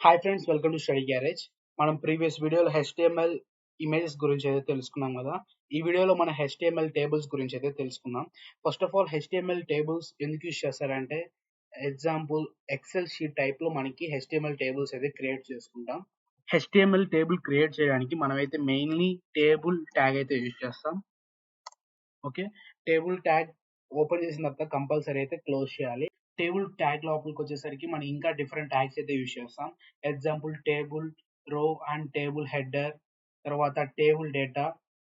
Hi friends, welcome to study garage. మనం previous వీడియోలో HTML images గురించి అయితే తెలుసుకున్నాం కదా. ఈ వీడియోలో మన HTML టేబుల్స్ గురించి అయితే తెలుసుకుందాం. First of all HTML tables ఎందుకు యూస్ చేస్తారంటే, ఎగ్జాంపుల్ ఎక్సెల్ షీట్ టైప్లో మనకి HTML టేబుల్స్ అయితే క్రియేట్ చేసుకుంటాం. HTML టేబుల్ క్రియేట్ చేయడానికి మనమైతే మెయిన్లీ టేబుల్ ట్యాగ్ అయితే యూస్ చేస్తాం. ఓకే, టేబుల్ ట్యాగ్ ఓపెన్ చేసిన తర్వాత కంపల్సరీ అయితే క్లోజ్ చేయాలి. టేబుల్ ట్యాగ్ లోపలికి వచ్చేసరికి మనం ఇంకా డిఫరెంట్ ట్యాగ్స్ అయితే యూస్ చేస్తాం. ఎగ్జాంపుల్ టేబుల్ రో అండ్ టేబుల్ హెడర్, తర్వాత టేబుల్ డేటా.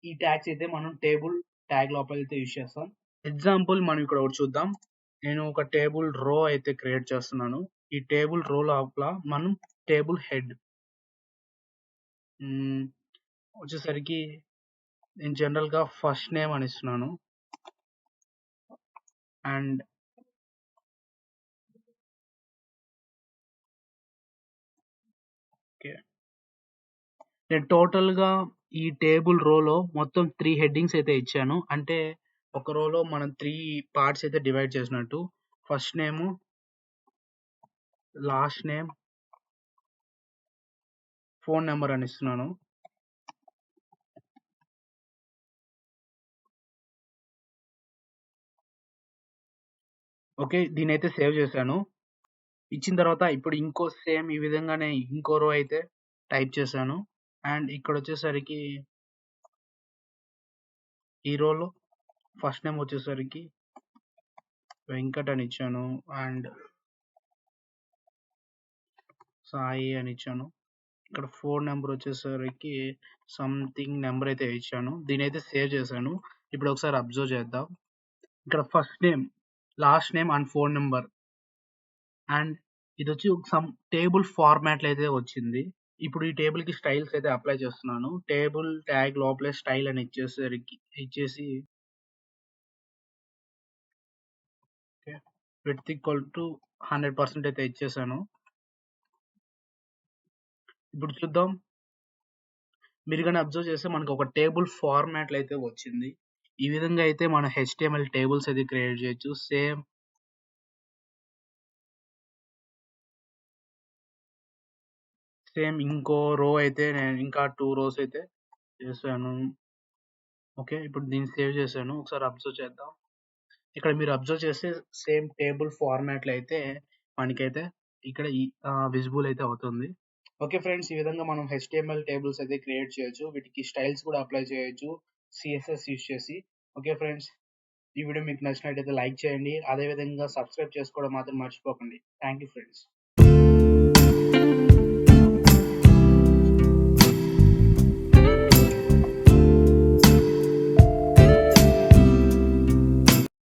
ఈ ట్యాగ్స్ అయితే మనం టేబుల్ ట్యాగ్ లోపల అయితే యూస్ చేస్తాం. ఎగ్జాంపుల్ మనం ఇక్కడ ఒకటి చూద్దాం. నేను ఒక టేబుల్ రో అయితే క్రియేట్ చేస్తున్నాను. ఈ టేబుల్ రో లోపల మనం టేబుల్ హెడ్ వచ్చేసరికి నేను జనరల్ గా ఫస్ట్ నేమ్ అని ఇస్తున్నాను. అండ్ నేను టోటల్ గా ఈ టేబుల్ రోలో మొత్తం 3 హెడ్డింగ్స్ అయితే ఇచ్చాను. అంటే ఒక రోలో మనం 3 పార్ట్స్ అయితే డివైడ్ చేసినట్టు. First name, last name, phone number అని ఇస్తున్నాను. ఓకే, దీని అయితే సేవ్ చేశాను. ఇచ్చిన తర్వాత ఇప్పుడు ఇంకో సేమ్ ఈ విధంగానే ఇంకో రో అయితే టైప్ చేశాను. అండ్ ఇక్కడ వచ్చేసరికి ఈ రోలో ఫస్ట్ నేమ్ వచ్చేసరికి వెంకట్ అని ఇచ్చాను. అండ్ సాయి అని ఇచ్చాను. ఇక్కడ ఫోన్ నెంబర్ వచ్చేసరికి సంథింగ్ నెంబర్ అయితే ఇచ్చాను. దీని అయితే సేవ్ చేశాను. ఇప్పుడు ఒకసారి అబ్జర్వ్ చేద్దాం. ఇక్కడ first name, last name and phone number. And ఇది వచ్చి సమ్ టేబుల్ ఫార్మాట్ అయితే వచ్చింది. ఇప్పుడు ఈ టేబుల్ కి స్టైల్స్ అయితే అప్లై చేస్తున్నాను. టేబుల్ ట్యాగ్ లోపలే స్టైల్ అని ఇచ్చేసి విడ్త్ ఈక్వల్ టు 100% అయితే ఇచ్చేసాను. ఇప్పుడు చూద్దాం. మీరు కానీ అబ్జర్వ్ చేస్తే మనకు ఒక టేబుల్ ఫార్మాట్ అయితే వచ్చింది. ఈ విధంగా అయితే మన HTML టేబుల్స్ అయితే క్రియేట్ చేయొచ్చు. సేమ్ ఇంకో రో అయితే నేను ఇంకా 2 రోస్ అయితే చేశాను. ఓకే, ఇప్పుడు దీన్ని సేవ్ చేశాను. ఒకసారి అబ్జర్వ్ చేద్దాం. ఇక్కడ మీరు అబ్జర్వ్ చేస్తే సేమ్ టేబుల్ ఫార్మాట్లో అయితే మనకైతే ఇక్కడ విజిబుల్ అయితే అవుతుంది. ఓకే ఫ్రెండ్స్, ఈ విధంగా మనం HTML టేబుల్స్ అయితే క్రియేట్ చేయొచ్చు. వీటికి స్టైల్స్ కూడా అప్లై చేయొచ్చు CSS యూస్ చేసి. ఓకే ఫ్రెండ్స్, ఈ వీడియో మీకు నచ్చినట్టయితే లైక్ చేయండి. అదేవిధంగా సబ్స్క్రైబ్ చేసుకోవడం మాత్రం మర్చిపోకండి. Thank you friends.